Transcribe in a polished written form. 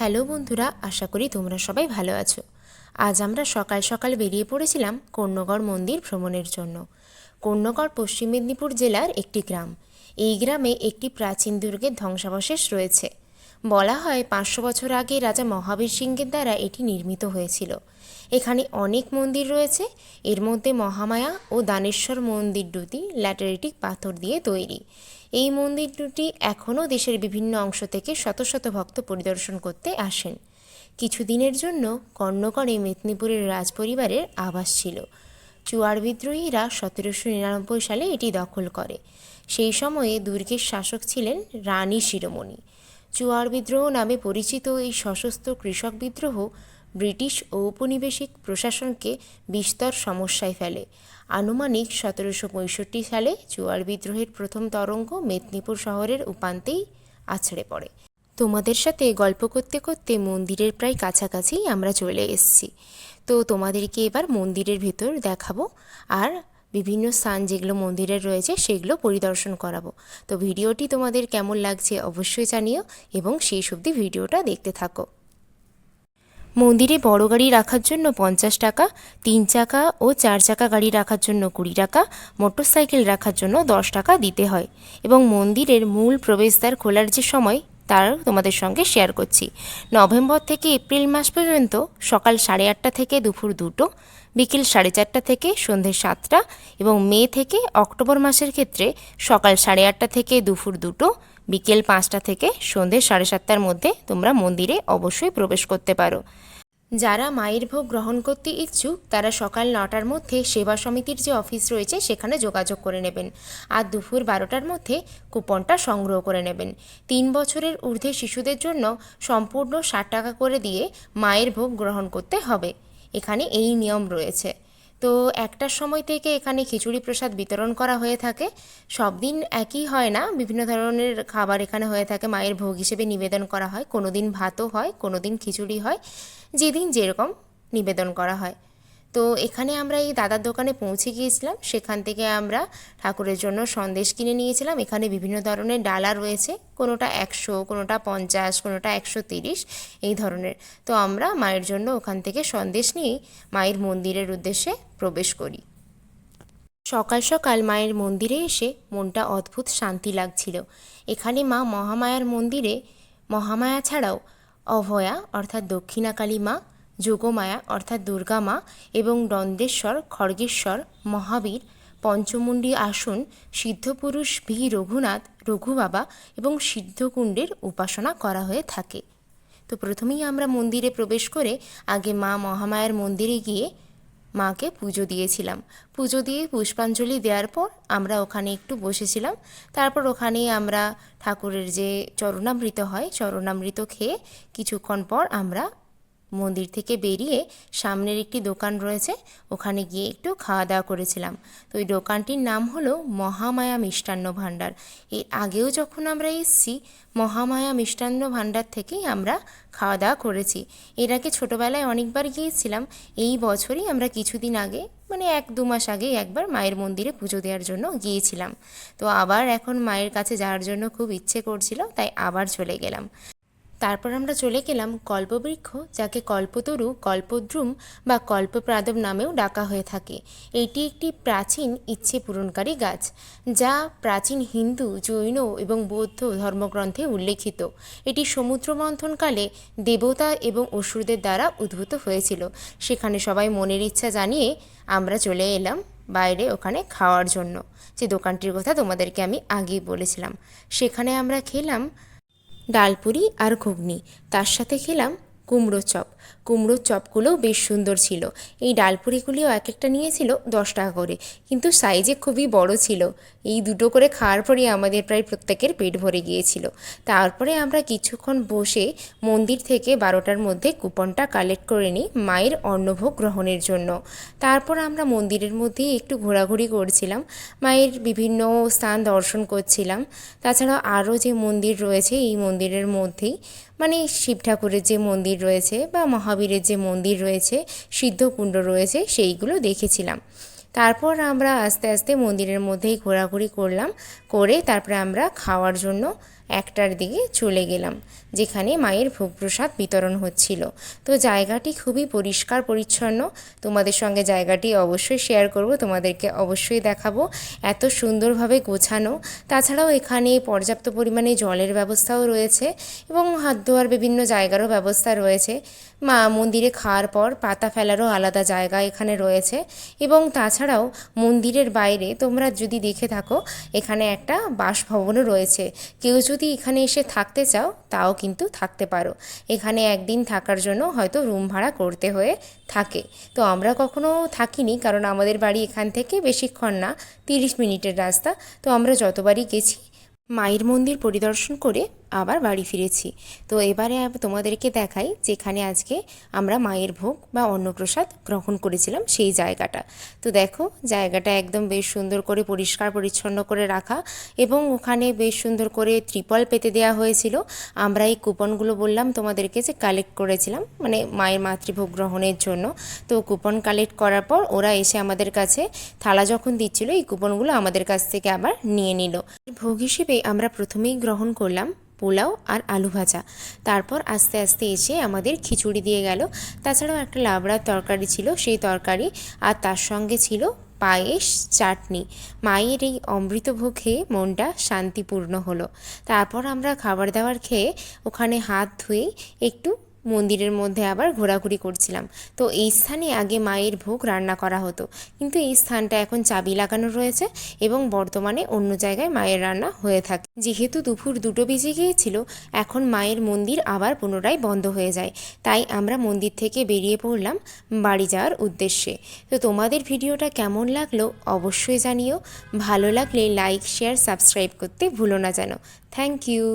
Hello বন্ধুরা, আশা করি তোমরা সবাই ভালো আছো। আজ আমরা সকাল সকাল বেরিয়ে পড়েছিলাম কর্ণগড় মন্দির ভ্রমণের জন্য। কর্ণগড় পশ্চিম মেদিনীপুর জেলার একটি গ্রাম। এই গ্রামে একটি প্রাচীন দুর্গের ধ্বংসাবশেষ রয়েছে। বলা হয় 500 বছর আগে রাজা মহাবীর সিংহের দ্বারা এটি নির্মিত হয়েছিল। এখানে অনেক মন্দির রয়েছে। এর মধ্যে মহামায়া ও দানেশ্বর মন্দির দুটি ল্যাটেরাইটিক পাথর দিয়ে তৈরি। এই মন্দির দুটি এখনও দেশের বিভিন্ন অংশ থেকে শত শত ভক্ত পরিদর্শন করতে আসেন। কিছুদিনের জন্য কর্ণগড়ে মেদিনীপুরের রাজপরিবারের আবাস ছিল। চুয়াড় বিদ্রোহীরা 1799 সালে এটি দখল করে। সেই সময়ে দুর্গের শাসক ছিলেন রানী শিরোমণি। চুয়াড় বিদ্রোহ নামে পরিচিত এই সশস্ত্র কৃষক বিদ্রোহ ব্রিটিশ ঔপনিবেশিক প্রশাসনকে বিস্তর সমস্যায় ফেলে। আনুমানিক 1765 সালে চুয়াড় বিদ্রোহের প্রথম তরঙ্গ মেদিনীপুর শহরের উপান্তেই আছড়ে পড়ে। তোমাদের সাথে গল্প করতে করতে মন্দিরের প্রায় কাছাকাছি আমরা চলে এসেছি। তো তোমাদেরকে এবার মন্দিরের ভেতর দেখাবো আর বিভিন্ন স্থান যেগুলো মন্দিরের রয়েছে সেগুলো পরিদর্শন করাবো। তো ভিডিওটি তোমাদের কেমন লাগছে অবশ্যই জানিও এবং শেষ অবধি ভিডিওটা দেখতে থাকো। মন্দিরে বড় গাড়ি রাখার জন্য 50 টাকা, 3 চাকা ও 4 চাকা গাড়ি রাখার জন্য 20 টাকা, মোটরসাইকেল রাখার জন্য 10 টাকা দিতে হয়। এবং মন্দিরের মূল প্রবেশদ্বার খোলার যে সময় তার তোমাদের সঙ্গে শেয়ার করছি। নভেম্বর থেকে এপ্রিল মাস পর্যন্ত সকাল 8:30 থেকে দুপুর 2টো, বিকেল 4:30 থেকে সন্ধ্যে 7টা এবং মে থেকে অক্টোবর মাসের ক্ষেত্রে সকাল 8:30 থেকে দুপুর 2টো, বিকেল 5টা থেকে সন্ধ্যে 7:30টার মধ্যে তোমরা মন্দিরে অবশ্যই প্রবেশ করতে পারো। যারা মায়ের ভোগ গ্রহণ করতে ইচ্ছুক তারা সকাল 9টার মধ্যে সেবা সমিতির যে অফিস রয়েছে সেখানে যোগাযোগ করে নেবেন আর দুপুর 12টার মধ্যে কুপনটা সংগ্রহ করে নেবেন। 3 বছরের ঊর্ধ্বে শিশুদের জন্য সম্পূর্ণ 60 টাকা করে দিয়ে মায়ের ভোগ গ্রহণ করতে হবে। এখানে এই নিয়ম রয়েছে। তো 1টার সময় থেকে এখানে খিচুড়ি প্রসাদ বিতরণ করা হয়ে থাকে। সব দিন একই হয় না, বিভিন্ন ধরনের খাবার এখানে হয়ে থাকে, মায়ের ভোগ হিসেবে নিবেদন করা হয়। কোনো দিন ভাতও হয়, কোনো দিন খিচুড়ি হয়, যেদিন যেরকম নিবেদন করা হয়। তো এখানে আমরা এই দাদার দোকানে পৌঁছে গিয়েছিলাম। সেখান থেকে আমরা ঠাকুরের জন্য সন্দেশ কিনে নিয়েছিলাম। এখানে বিভিন্ন ধরনের ডালা রয়েছে, কোনোটা 100, কোনোটা 50, কোনোটা 130 এই ধরনের। তো আমরা মায়ের জন্য ওখান থেকে সন্দেশ নিয়েই মায়ের মন্দিরের উদ্দেশ্যে প্রবেশ করি। সকাল সকাল মায়ের মন্দিরে এসে মনটা অদ্ভুত শান্তি লাগছিল। এখানে মা মহামায়ার মন্দিরে মহামায়া ছাড়াও অভয়া অর্থাৎ দক্ষিণাকালী মা, যোগমায়া অর্থাৎ দুর্গা মা এবং দন্দেশ্বর, খড়গেশ্বর, মহাবীর, পঞ্চমুণ্ডী আসন, সিদ্ধপুরুষ ভি রঘুনাথ, রঘুবাবা এবং সিদ্ধকুণ্ডের উপাসনা করা হয়ে থাকে। তো প্রথমেই আমরা মন্দিরে প্রবেশ করে আগে মা মহামায়ার মন্দিরে গিয়ে মাকে পুজো দিয়েছিলাম। পুজো দিয়ে পুষ্পাঞ্জলি দেওয়ার পর আমরা ওখানে একটু বসেছিলাম। তারপর ওখানেই আমরা ঠাকুরের যে চরণামৃত হয় চরণামৃত খেয়ে কিছুক্ষণ পর আমরা মন্দির থেকে বেরিয়ে সামনের একটি দোকান রয়েছে ওখানে গিয়ে একটু খাওয়া দাওয়া করেছিলাম। তো ওই দোকানটির নাম হলো মহামায়া মিষ্টান্ন ভাণ্ডার। এর আগেও যখন আমরা এসেছি মহামায়া মিষ্টান্ন ভাণ্ডার থেকেই আমরা খাওয়া দাওয়া করেছি। এর আগে ছোটোবেলায় অনেকবার গিয়েছিলাম। এই বছরই আমরা কিছুদিন আগে মানে 1-2 মাস আগে একবার মায়ের মন্দিরে পুজো দেওয়ার জন্য গিয়েছিলাম। তো আবার এখন মায়ের কাছে যাওয়ার জন্য খুব ইচ্ছে করছিল, তাই আবার চলে গেলাম। তারপর আমরা চলে গেলাম কল্পবৃক্ষ, যাকে কল্পতরু, কল্পদ্রুম বা কল্পপ্রাদব নামেও ডাকা হয়ে থাকে। এটি একটি প্রাচীন ইচ্ছে পূরণকারী গাছ, যা প্রাচীন হিন্দু, জৈন এবং বৌদ্ধ ধর্মগ্রন্থে উল্লেখিত। এটি সমুদ্র মন্থনকালে দেবতা এবং অসুরদের দ্বারা উদ্ভূত হয়েছিল। সেখানে সবাই মনের ইচ্ছা জানিয়ে আমরা চলে এলাম বাইরে ওখানে খাওয়ার জন্য, যে দোকানটির কথা তোমাদেরকে আমি আগেই বলেছিলাম। সেখানে আমরা খেলাম ডালপুরি আর ঘুগনি, তার সাথে খেলাম কুমড়ো চপ। কুমড়োর চপগুলোও বেশ সুন্দর ছিল। এই ডালপুরিগুলিও এক একটা নিয়েছিল 10 টাকা করে, কিন্তু সাইজে খুবই বড় ছিল। এই দুটো করে খাওয়ার পরেই আমাদের প্রায় প্রত্যেকের পেট ভরে গিয়েছিল। তারপরে আমরা কিছুক্ষণ বসে মন্দির থেকে 12টার মধ্যে কুপনটা কালেক্ট করে নিই মায়ের অন্নভোগ গ্রহণের জন্য। তারপর আমরা মন্দিরের মধ্যেই একটু ঘোরাঘুরি করছিলাম, মায়ের বিভিন্ন স্থান দর্শন করছিলাম। তাছাড়াও আরও যে মন্দির রয়েছে এই মন্দিরের মধ্যেই মানে শিব ঠাকুরের যে মন্দির রয়েছে বা মহাবীরের যে মন্দির রয়েছে, সিদ্ধকুণ্ড রয়েছে, সেইগুলো দেখেছিলাম। তারপর আমরা আস্তে আস্তে মন্দিরের মধ্যেই ঘোরাঘুরি করলাম, করে তারপরে আমরা খাওয়ার জন্য 1টার দিকে চলে গেলাম। যেখানে মায়ের ভোগ প্রসাদ বিতরণ হচ্ছিল। তো জায়গাটি খুবই পরিষ্কার পরিচ্ছন্ন। তোমাদের সঙ্গে জায়গাটি অবশ্যই শেয়ার করব, তোমাদেরকে অবশ্যই দেখাবো। এত সুন্দরভাবে গোছানো। তাছাড়াও এখানে পর্যাপ্ত পরিমাণে জলের ব্যবস্থাও রয়েছে এবং হাত ধোয়ার বিভিন্ন জায়গারও ব্যবস্থা রয়েছে। মন্দিরে খাওয়ার পর পাতা ফেলারও আলাদা জায়গা এখানে রয়েছে। এবং তাছাড়াও মন্দিরের বাইরে তোমরা যদি দেখে থাকো, এখানে একটা বাসভবনও রয়েছে। কেউ যদি এখানে এসে থাকতে চাও তাও কিন্তু থাকতে পারো। এখানে একদিন থাকার জন্য হয়তো রুম ভাড়া করতে হয়ে থাকে। তো আমরা কখনো থাকিনি, কারণ আমাদের বাড়ি এখান থেকে বেশিক্ষণ না, 30 মিনিটের রাস্তা। তো আমরা যতবারই গেছি মায়ের মন্দির পরিদর্শন করে আবার বাড়ি ফিরেছি। তো এবারে তোমাদেরকে দেখাই যেখানে আজকে আমরা মায়ের ভোগ বা অন্নপ্রসাদ গ্রহণ করেছিলাম সেই জায়গাটা। তো দেখো জায়গাটা একদম বেশ সুন্দর করে পরিষ্কার পরিচ্ছন্ন করে রাখা এবং ওখানে বেশ সুন্দর করে ত্রিপল পেতে দেওয়া হয়েছিল। আমরা এই কুপনগুলো বললাম তোমাদেরকে যে কালেক্ট করেছিলাম, মানে মায়ের মাতৃভোগ গ্রহণের জন্য। তো কুপন কালেক্ট করার পর ওরা এসে আমাদের কাছে থালা যখন দিচ্ছিল, এই কুপনগুলো আমাদের কাছ থেকে আবার নিয়ে নিল। ভোগ হিসেবে আমরা প্রথমেই গ্রহণ করলাম পোলাও আর আলু ভাজা। তারপর আস্তে আস্তে এসে আমাদের খিচুড়ি দিয়ে গেল। তাছাড়াও একটা লাবড়ার তরকারি ছিল, সেই তরকারি, আর তার সঙ্গে ছিল পায়েস, চাটনি। মায়ের এই অমৃতভোগ খেয়ে মনটা শান্তিপূর্ণ হলো। তারপর আমরা খাবার দাবার খেয়ে ওখানে হাত ধুয়ে একটু মন্দিরের মধ্যে আবার ঘোরাঘুরি করছিলাম। তো এই স্থানে আগে মায়ের ভোগ রান্না করা হতো, কিন্তু এই স্থানটা এখন চাবি লাগানো রয়েছে এবং বর্তমানে অন্য জায়গায় মায়ের রান্না হয়ে থাকে। যেহেতু দুপুর 2টো বেজে গিয়েছিল, এখন মায়ের মন্দির আবার পুনরায় বন্ধ হয়ে যায়। তাই আমরা মন্দির থেকে বেরিয়ে পড়লাম বাড়ি যাওয়ার উদ্দেশ্যে। তো তোমাদের ভিডিওটা কেমন লাগলো অবশ্যই জানিও। ভালো লাগলে লাইক, শেয়ার, সাবস্ক্রাইব করতে ভুলো না যেন। Thank you.